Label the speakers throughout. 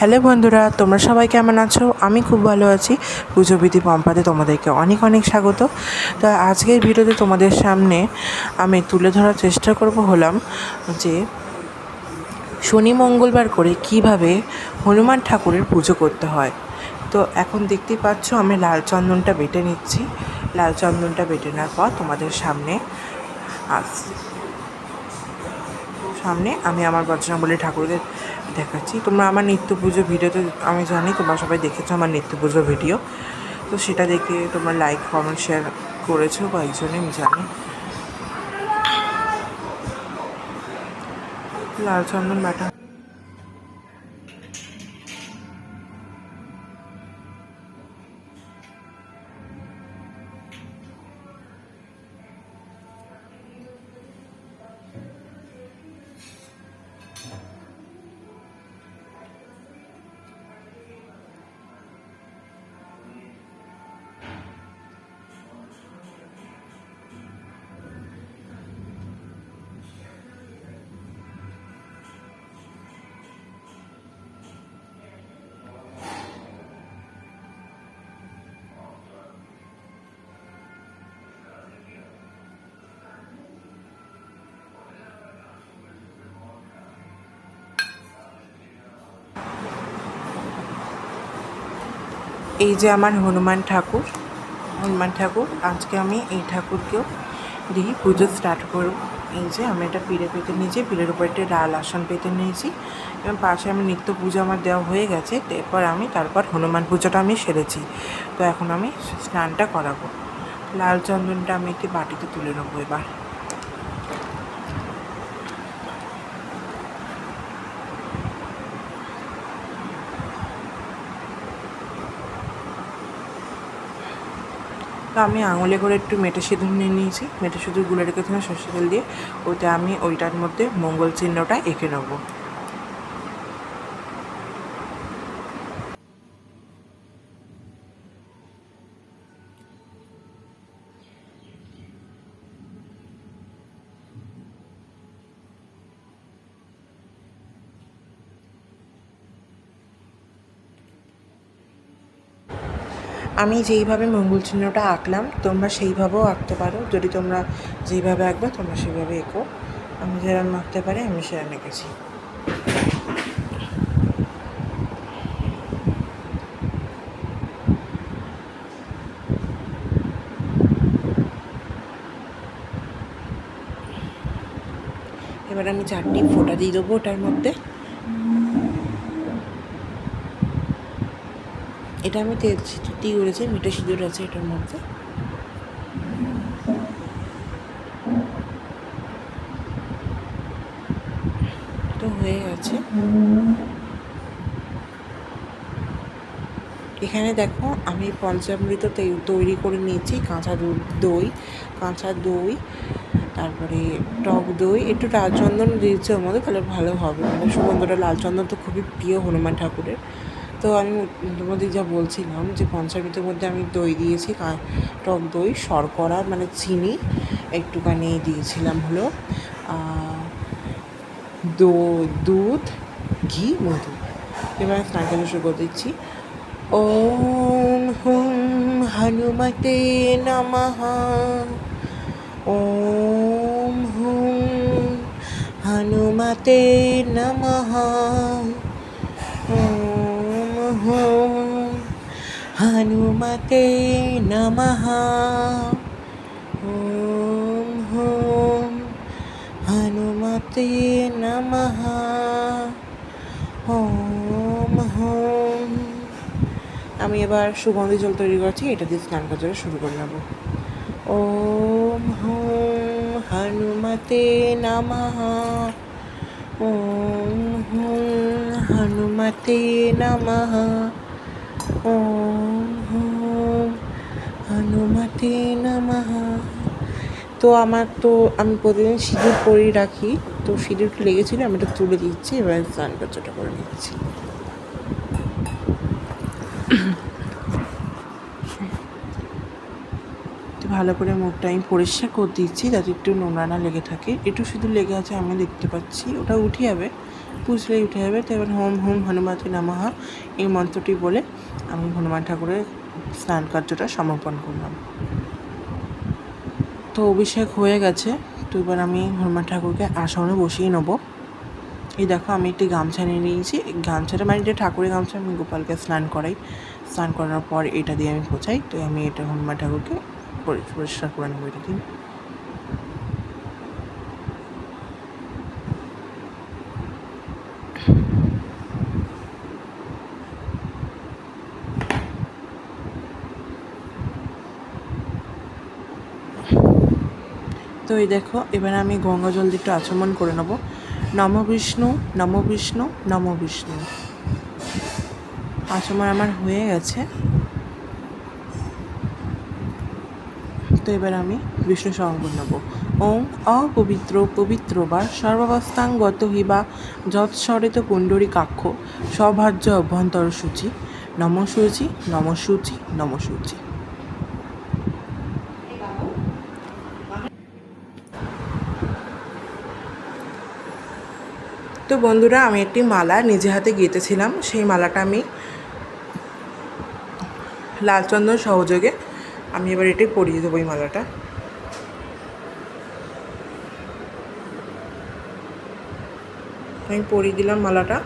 Speaker 1: Hello বন্ধুরা, তোমরা সবাই কেমন আছো? আমি খুব ভালো আছি। পুজোবিধি পম্পাতে তোমাদেরকে অনেক অনেক স্বাগত। তো আজকের ভিডিওতে তোমাদের সামনে আমি তুলে ধরার চেষ্টা হলাম যে শনি মঙ্গলবার করে কিভাবে হনুমান ঠাকুরের পুজো করতে হয়। তো এখন দেখতেই পাচ্ছ আমি লাল চন্দনটা বেটে নিচ্ছি। লাল চন্দনটা বেটে নেওয়ার পর তোমাদের সামনে আমি আমার বজরংবলী ঠাকুরকে দেখাচ্ছি। তোমরা আমার নিত্য পুজো ভিডিওতে আমি জানি তোমরা সবাই দেখেছো আমার নিত্য পুজো ভিডিও, তো সেটা দেখে তোমরা লাইক কমেন্ট শেয়ার করেছো কয়েকজনে আমি জানি। লাল চন্দন বাটা এই যে আমার হনুমান ঠাকুর আজকে আমি এই ঠাকুরকেও দিয়ে পুজো স্টার্ট করব। এই যে আমি এটা পিঁড়ে পেতে নিয়েছি, পিঁড়ের উপর একটা লাল আসন পেতে নিয়েছি এবং পাশে আমি নিত্য পুজো আমার দেওয়া হয়ে গেছে। তারপর হনুমান পুজোটা আমি সেরেছি। তো এখন আমি স্নানটা করাবো। লাল চন্দনটা আমি একটি বাটিতে তুলে নেবো এবার। তো আমি আঙুলে করে একটু মেটে সিঁদুর নিয়ে নিয়েছি। মেটে সিঁদুর গুলে রেখেছিলাম সর্ষে তেল দিয়ে, ওতে আমি ওইটার মধ্যে মঙ্গল চিহ্নটা এঁকে নেবো। আমি যেইভাবে মঙ্গল চিহ্নটা আঁকলাম তোমরা সেইভাবেও আঁকতে পারো। যদি তোমরা যেইভাবে আঁকবে তোমরা সেইভাবে এঁকো। আমি যেরকম আঁকতে পারি আমি সেরকম এঁকেছি। এবার আমি 4টি ফোঁটা দিয়ে দেবো ওটার মধ্যে। এটা আমি তেল সিঁদুর দিয়ে করেছি, মিঠে সিঁদুর আছে এটার মধ্যে। তো হয়ে গেছে। এখানে দেখো আমি পঞ্চামৃত তৈরি করে নিয়েছি। কাঁচা দই, তারপরে টক দই, একটু লাল চন্দন দিয়েছে ওর মধ্যে, তাহলে ভালো হবে। মানে সুগন্ধটা, লাল চন্দন তো খুবই প্রিয় হনুমান ঠাকুরের। তো আমি তোমাদের যা বলছিলাম যে পঞ্চামৃতের মধ্যে আমি দই দিয়েছি, টক দই, শর্করা মানে চিনি একটুখানি দিয়েছিলাম, হলো দুধ, ঘি, মধু। এবার স্নানকে শুরু করে দিচ্ছি। ওম হুম হনুমতে নমঃ। ওম হুম হনুমতে নমঃ। ওম হুম হনুমতে নমঃ। ওম হুম হনুমতে নমঃ। ওম হুম। আমি এবার সুগন্ধি জল তৈরি করছি, এটা দিয়ে স্নান কাজ শুরু করে নেব। ওম হুম হনুমতে নমঃ। ওম হুম হনুমতে নমঃ। ওম হুম হনুমতে নমঃ। তো আমি প্রতিদিন সিঁদুর পরেই রাখি, তো সিঁদুর লেগেছিল, আমি এটা তুলে দিচ্ছি। এবার স্নান কার্যটা করে নিচ্ছি। ভালো করে মুখটা আমি পরিষ্কার করে দিচ্ছি যাতে একটু নোংরা না লেগে থাকে। একটু সিঁদুর লেগে আছে আমি দেখতে পাচ্ছি, ওটা উঠে যাবে, বুঝলেই উঠে যাবে। তো এবার হোম হোম হনুমতে নমঃ এই মন্ত্রটি বলে আমি হনুমান ঠাকুরের স্নান কার্যটা সমাপন করলাম। তো অভিষেক হয়ে গেছে। তো এবার আমি হনুমান ঠাকুরকে আসনে বসিয়ে নেবো। এই দেখো আমি একটি গামছা নিয়ে নিয়েছি। গামছাটা মানে যে ঠাকুরের গামছা, আমি গোপালকে স্নান করাই। স্নান করানোর পর এটা দিয়ে আমি পোছাই। তো আমি এটা হনুমান ঠাকুরকে পরিষ্কার করে নেবো এটা দিয়ে। তো এই দেখো এবার আমি গঙ্গা জল দিয়ে একটু আচমন করে নেবো। নম বিষ্ণু নম বিষ্ণু নম বিষ্ণু। আচমন আমার হয়ে গেছে। তো এবার আমি বিষ্ণু সহস্রনাম করে নেবো। ওং অপবিত্র পবিত্র বা সর্বাবস্থাং গত হিবা যৎসরিত পুণ্ডরীকাক্ষ সভাজ্য অভ্যন্তর সূচি নম সূচি নম সূচি নম সূচি। তো বন্ধুরা, আমি একটি মালা নিজে হাতে গেঁথেছিলাম। সেই মালাটা আমি লালচন্দন সহযোগে আমি এবার এটি পরিয়ে দেবো। এই মালাটা আমি পরিয়ে দিলাম মালাটা।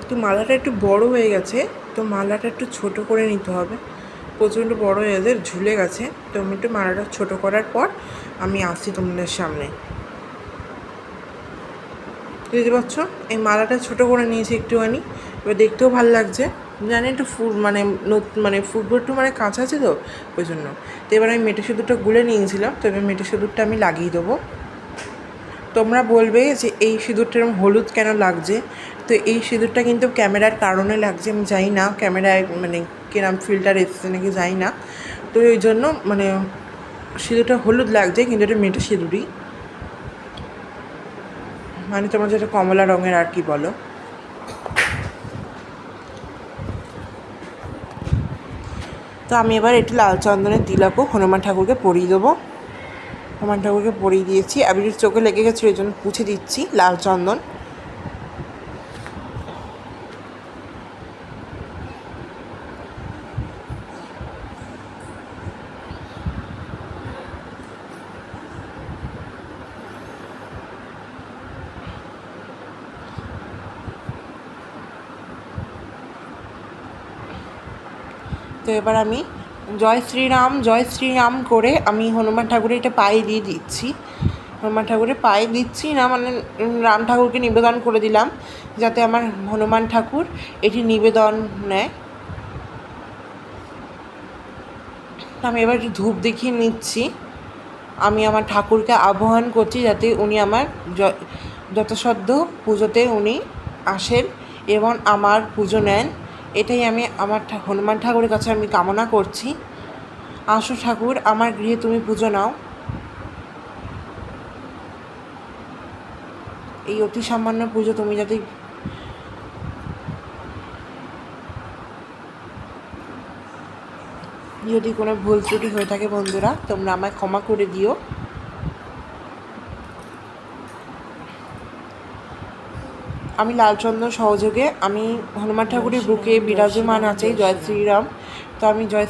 Speaker 1: তো মালাটা একটু বড় হয়ে গেছে, তো মালাটা একটু ছোট করে নিতে হবে। প্রচণ্ড বড় হয়ে গেছে, ঝুলে গেছে। তো আমি একটু মালাটা ছোট করার পর আমি আসছি তোমাদের সামনে। বুঝতে পারছো, এই মালাটা ছোট করে নিয়েছি একটুখানি। এবার দেখতেও ভালো লাগছে। জানি একটু ফুটবল একটু কাঁচা আছে তো ওই জন্য। তো এবার আমি মেটে সিঁদুরটা গুলে নিয়েছিলাম। তো এবার মেটে সিঁদুরটা আমি লাগিয়ে দেবো। তোমরা বলবে যে এই সিঁদুরটা এরকম হলুদ কেন লাগছে। তো এই সিঁদুরটা কিন্তু ক্যামেরার কারণে লাগছে। আমি জানি না ক্যামেরায় কিরম ফিল্টার এসছে নাকি জানি না। তো ওই জন্য সিঁদুরটা হলুদ লাগছে, কিন্তু এটা মেটে সিঁদুরই। তোমরা যেটা কমলা রঙের আর কি বলো। তো আমি এবার একটু লাল চন্দনের তিলকও হনুমান ঠাকুরকে পরিয়ে দেবো। হনুমান ঠাকুরকে পরিয়ে দিয়েছি। আমি চোখে লেগে গেছিলো, এই জন্য পুছে দিচ্ছি লাল চন্দন। তো এবার আমি জয় শ্রীরাম করে আমি হনুমান ঠাকুরের এটা পায়ে দিয়ে দিচ্ছি। হনুমান ঠাকুরের পায়ে দিচ্ছি না, রাম ঠাকুরকে নিবেদন করে দিলাম, যাতে আমার হনুমান ঠাকুর এটি নিবেদন নেয়। আমি এবার একটু ধূপ দেখিয়ে নিচ্ছি। আমি আমার ঠাকুরকে আহ্বান করছি যাতে উনি আমার যথাসাধ্য পুজোতে উনি আসেন এবং আমার পুজো নেন। এটাই আমি আমার হনুমান ঠাকুরের কাছে আমি কামনা করছি। আসো ঠাকুর, আমার গৃহে তুমি পুজো নাও। এই অতি সামান্য পুজো তুমি যাতে যদি কোনো ভুল ত্রুটি হয়ে থাকে বন্ধুরা, তোমরা আমায় ক্ষমা করে দিও। আমি লালচন্দন সহযোগে আমি হনুমান ঠাকুরের বুকে বিরাজমান আছে জয় শ্রীরাম। তো আমি জয়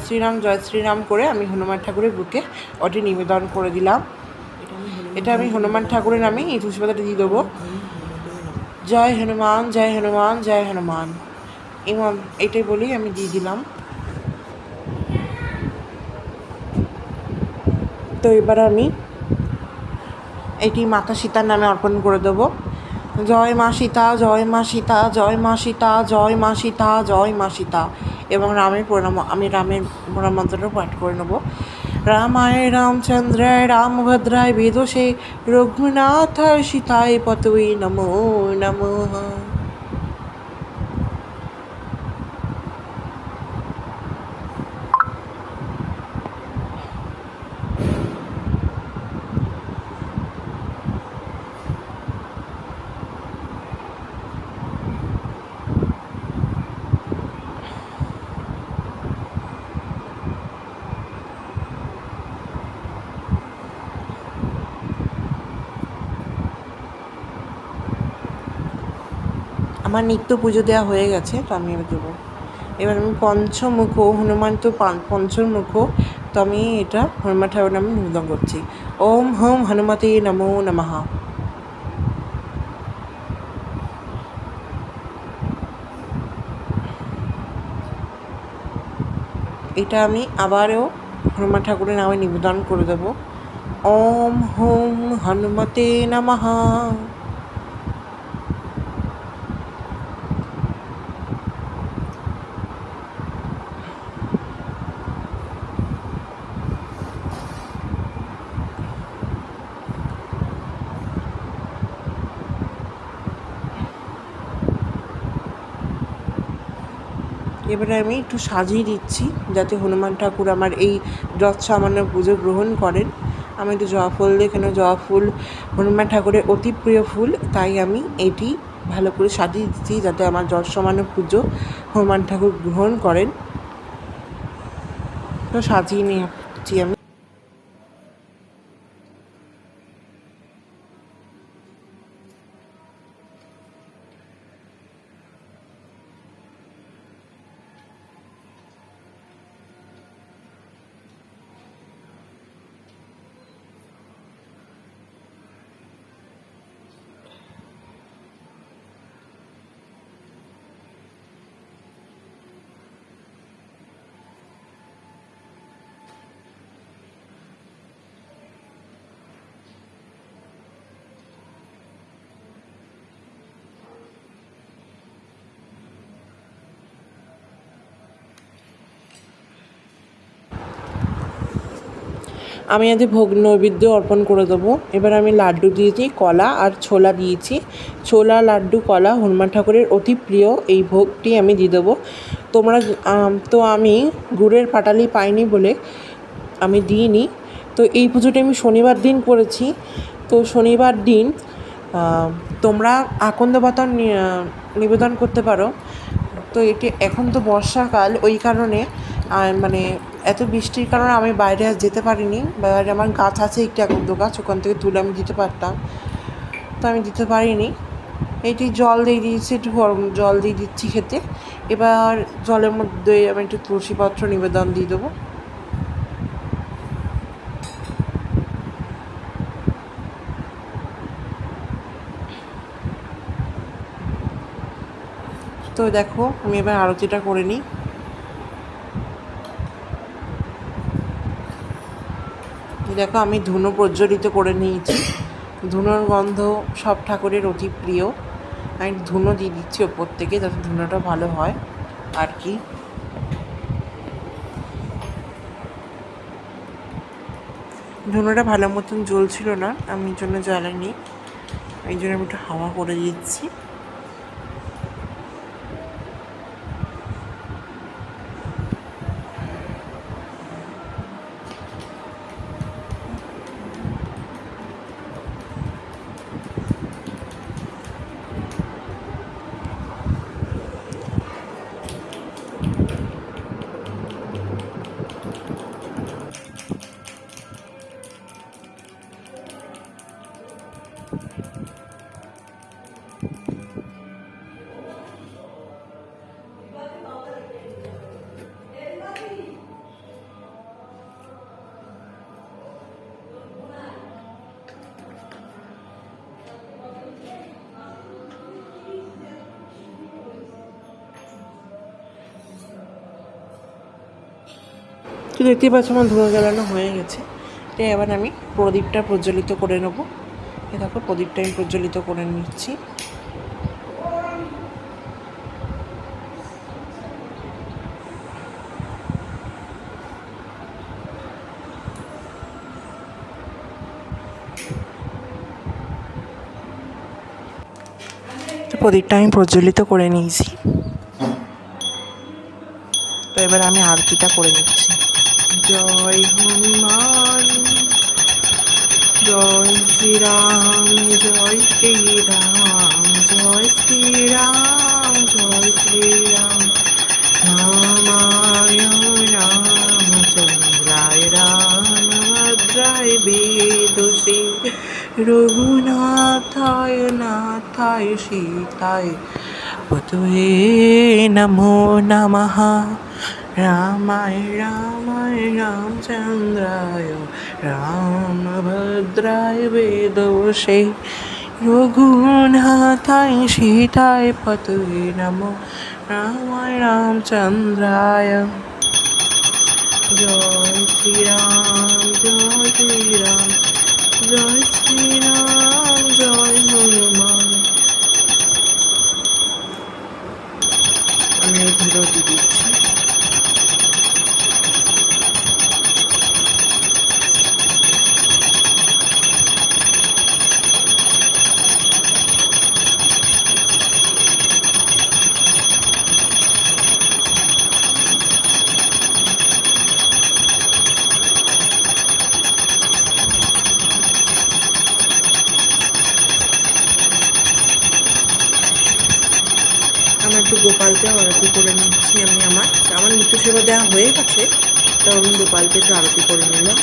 Speaker 1: শ্রীরাম করে আমি হনুমান ঠাকুরের বুকে ওটি নিবেদন করে দিলাম। এটা আমি হনুমান ঠাকুরের নামে এই তুলসী পাতাটা দিয়ে দেবো। জয় হনুমান জয় হনুমান জয় হনুমান, এবং এটাই বলেই আমি দিয়ে দিলাম। তো এবার আমি এটি মাতা সীতার নামে অর্পণ করে দেবো। জয় মা সীতা জয় মা সীতা জয় মা সীতা জয় মা সীতা জয় মা সীতা, এবং আমি রামের প্রণাম মন্ত্রটা পাঠ করে নেব। রামায় রামচন্দ্রায় রামভদ্রায় বেদসে রঘুনাথায় সীতায় পতয়ে নমো নমঃ। আমার নিত্য পুজো দেওয়া হয়ে গেছে, তো আমি এবার দেবো। এবার আমি পঞ্চমুখ, হনুমান তো পঞ্চমুখ, তো আমি এটা হনুমান ঠাকুর নামে নিবেদন করছি। ওম হোম হনুমতে নমো নমঃ। এটা আমি আবারও হনুমান ঠাকুরের নামে নিবেদন করে দেবো। ওম হোম হনুমতে নমঃ। এবারে আমি একটু সাজিয়ে দিচ্ছি যাতে হনুমান ঠাকুর আমার এই যৎ সামান্য পুজো গ্রহণ করেন। আমি একটু জবা ফুল দিয়ে, এখানে জবা ফুল হনুমান ঠাকুরের অতি প্রিয় ফুল, তাই আমি এটি ভালো করে সাজিয়ে দিচ্ছি যাতে আমার যৎ সামান্য পুজো হনুমান ঠাকুর গ্রহণ করেন। তো সাজিয়ে নিচ্ছি আমি। আমি আজ ভোগ নৈবেদ্য অর্পণ করে দেবো। এবার আমি লাড্ডু দিয়েছি, কলা আর ছোলা দিয়েছি। ছোলা, লাড্ডু, কলা হনুমান ঠাকুরের অতি প্রিয়, এই ভোগটি আমি দিয়ে দেবো। তোমরা তো আমি গুড়ের পাটালি পাইনি বলে আমি দিইনি। তো এই পুজোটি আমি শনিবার দিন করেছি। তো শনিবার দিন তোমরা আকন্দ বাতান নিবেদন করতে পারো। তো এটি এখন তো বর্ষাকাল, ওই কারণে মানে এত বৃষ্টির কারণে আমি বাইরে আর যেতে পারিনি। বাইরে আমার গাছ আছে, একটি আকন্দ গাছ, ওখান থেকে তুলে আমি দিতে পারতাম, তো আমি দিতে পারিনি। এইটি জল দিয়ে দিয়েছি, একটু গরম জল দিয়ে দিচ্ছি খেতে। এবার জলের মধ্যে আমি একটু তুলসীপত্র নিবেদন দিয়ে দেবো। তো দেখো আমি এবার আরতিটা করে নিই। দেখো আমি ধুনো প্রজ্বলিত করে নিয়েছি। ধুনোর গন্ধ সব ঠাকুরের অতি প্রিয়। আমি ধুনো দিয়ে দিচ্ছি ওপর থেকে যাতে ধুনোটা ভালো হয় আর কি। ধুনোটা ভালো মতন জ্বলছিল না, আমি এই জন্য জ্বালাইনি, এই জন্য আমি একটু হাওয়া করে দিচ্ছি। তো দেখতেই পাচ্ছ আমার ধুনো জ্বালানো হয়ে গেছে। তাই এবার আমি প্রদীপটা প্রজ্বলিত করে নেবো। এ দেখো প্রদীপটা আমি প্রজ্বলিত করে নিচ্ছি। তো প্রদীপটা আমি প্রজ্বলিত করে নিয়েছি। তো এবার আমি আরতিটা করে নিচ্ছি। জয় হনুমান, জয় শ্রীরাম, জয় শ্রীরাম, জয় শ্রীরাম, জয় শ্রীরাম। রামায় রামচন্দ্রায় রামভদ্রায় বেদসে, রঘুনাথায় নাথায় সীতায় पतये नमो नमः रामाय रामाय रामचन्द्राय रामभद्राय वेदसे रघुनाथाय सीताय पतये नमो रामाय रामचन्द्राय जय श्री राम जय श्री राम जय श्री राम जय हनुमान। আমি বিরতি দিচ্ছি। আমি একটু গোপালকে আরতি করে নিচ্ছি। আমার নিত্য সেবা দেওয়া হয়ে গেছে, তো আমি গোপালকে একটু আরতি করে নিলাম।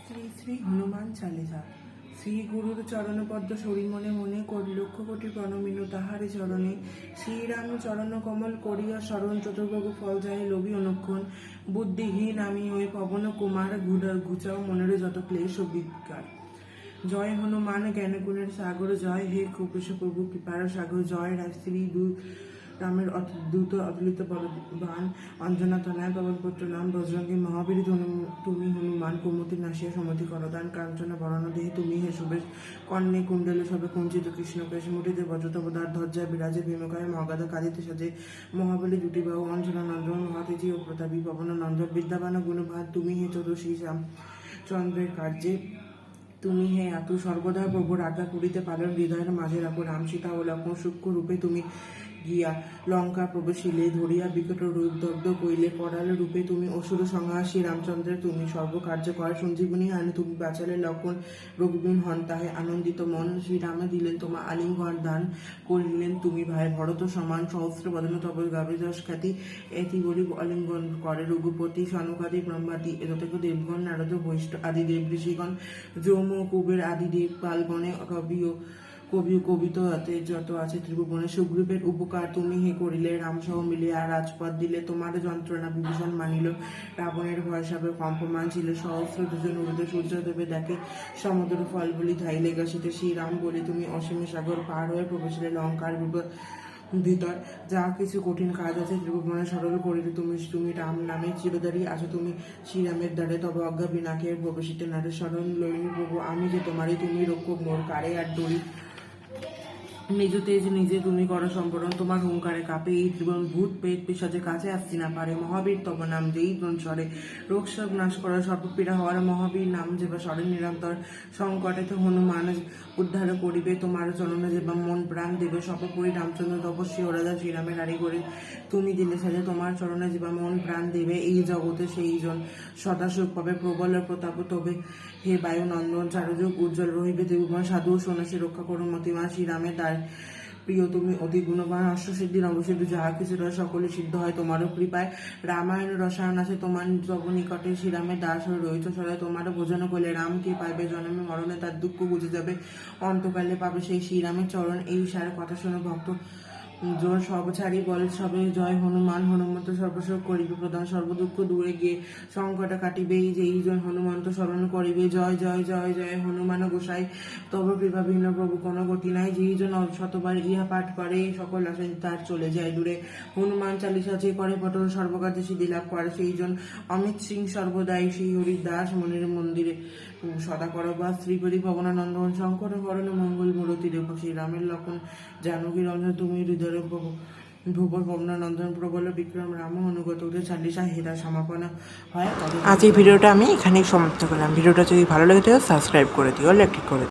Speaker 1: শ্রী শ্রী হনুমান চালিসা। শ্রী গুরুর চরণপদ্ম সরি মনে মনে করি লক্ষ কোটি প্রণমিনু তাহারে চরণে। শ্রীরাম চরণ কমল করিয়া শরণ চতুর্ভুগ ফল যায় লোভী অনুক্ষণ। বুদ্ধিহীন আমি ওই পবন কুমার ঘুচাও মনের যত ক্লেশ ও বিকার। জয় হনুমান জ্ঞান গুণের সাগর জয়, হে কৃষ্ণ প্রভু কৃপার সাগর জয়। শ্রী রামের দ্রুত অতুলিত বলবান অঞ্জনা তনয় পবনপুত্র নাম বজরঙ্গী মহাবীর তুমি হনুমান কুমতি নাশিয়া সমতি করদান কাঞ্চনা বরণ দেহে তুমি হে সুবেশ কর্ণে কুণ্ডলে সবে কুঞ্চিত কৃষ্ণ কেশ মুঠিতে বজ্রতবদার ধ্বজায় বিরাজে ভীমকায় মগাধ কাদিতে সাজে মহাবলী দুটি বাহু অঞ্জনা নন্দন মহাতেজি ও প্রতাপী পবন নন্দন বিদ্যাবান গুণভার তুমি হে চতুর্শী চন্দ্রের কার্যে তুমি হে আতু সর্বদা প্রভুর আজ্ঞা করিতে পালন হৃদয়ের মাঝে রাখো। রাম সীতা ও লক্ষ্মণ সূক্ষ্ম রূপে তুমি গিয়া লঙ্কা প্রবেশিলে ধরিয়া বিকট রূপ দগ্ধ কইলে করাল রূপে তুমি অসুর সংহার। শ্রী রামচন্দ্রের তুমি সর্বকার্য কর সঞ্জীবনী আনে তুমি বাঁচালে লক্ষণ রঘুবীন হন তাহে আনন্দিত মন। শ্রীরামে দিলেন তোমার আলিঙ্গন দান করিলেন তুমি ভাই ভরত সমান সহস্র বদন তব গাবে যশ খ্যাতি এটি বলি আলিঙ্গন করে রঘুপতি সনকাদি ব্রহ্মাদি যতক দেবগণ নারদ বৈষ্ঠ আদি দেব ঋষিগণ যৌম কুবের আদি দেব পালগণে কবিত যত আছে ত্রিভুবনে। সুগ্রীবের উপকার তুমি হে করিলে রামসহ মিলিয়া রাজপথ দিলে তোমার যন্ত্রণা বিভীষণ মানিল রাবণের ভয়সাবে কম্পমান ছিল সহস্র দুজন উর্ধে সূর্যদেবে দেখে সমুদ্র ফল বলি ধাইলে গাছিতে। শ্রীরাম বলি তুমি অসীম সাগর পার হয়ে প্রবেশিলে লঙ্কার ভিতর যা কিছু কঠিন কাজ আছে ত্রিভুবনে সরল করিলে তুমি রাম নামে চিরদারি আছো তুমি শ্রীরামের দ্বারে তবে অজ্ঞা বিনাকে প্রবেশিতে নারে শরণ লইনি প্রভু আমি যে তোমারই তুমি রক্ষক মোর কারে আর ডরি নিজ তেজ নিজে তুমি করো সম্পূর্ণ তোমার হুঙ্কারে কাঁপে এই ত্রিভুবন ভূত পেট পিশাচে কাছে আসতে না পারে। মহাবীর তব নাম যেই স্বরে রোগ সব নাশ করা সর্বপীড়া হওয়ার মহাবীর নাম যেবা স্বরে নিরন্তর সংকটে হনুমান উদ্ধার করিবে তোমার চরণে যেবা মন প্রাণ দেবে সর্বোপরি রামচন্দ্র তপস্বী ও রাজা শ্রীরামের হারি করে তুমি দিলে সাজে তোমার চরণে যেবা মন প্রাণ দেবে এই জগতে সেই জন সদাসুখ পাবে প্রবল প্রতাপ তবে হে বায়ু নন্দন চারযুগ উজ্জ্বল রহিবে ত্রিভুবন সাধু ও সন্ন্যাসী রক্ষা করুন মতিমা। শ্রীরামের দ্বার প্রিয় তুমি অতি গুণবান, অষ্টসিদ্ধি নবসিদ্ধি যাহা কিছু রয় সকলে সিদ্ধ হয় তোমারও কৃপায়। রামায়ণ রসায়ন আছে তোমার তব নিকটে, শ্রীরামের দাস হয়ে রয়েছ সদায় তোমারও ভোজন করলে। রাম কি পাইবে জন্মে মরণে, তার দুঃখ বুঝে যাবে অন্তকালে পাবে সেই শ্রীরামের চরণ। এই সার কথা শুনে ভক্ত জোর সব ছাড়ি বল সবে জয় হনুমান, হনুমন্ত সর্বসুখ করিবে প্রদান, সর্বদুঃখ দূরে গিয়ে সংকট কাটিবে এই যে এই জন হনুমন্ত স্মরণ করিবে। জয় জয় জয় জয় হনুমান গোসাই, তব কৃপা ভিন্ন প্রভু কোনো গতি নাই, যেই জন শতবার ইহা পাঠ করে সকল আশা তার চলে যায় দূরে। হনুমান চালিসা যে করে পটল সর্বকার্যে সিদ্ধি লাভ করে, সেই জন অমিত সিং সর্বদাই, সেই হরিদাস মনের মন্দিরে সদা করবা। শ্রীপতি পবনানন্দন শঙ্কর হরণ মঙ্গল মূরতি রেখ, শ্রীরামের লক্ষণ জানকী রঞ্জন তুমি হৃদয় ভূপর পবনানন্দন প্রবল বিক্রম রাম অনুগত চালিসা হেরা সমাপনা হয়। আজ এই ভিডিওটা আমি এখানেই সমাপ্ত করলাম। ভিডিওটা যদি ভালো লাগে তাহলে সাবস্ক্রাইব করে দিও, লাইক করে দিও।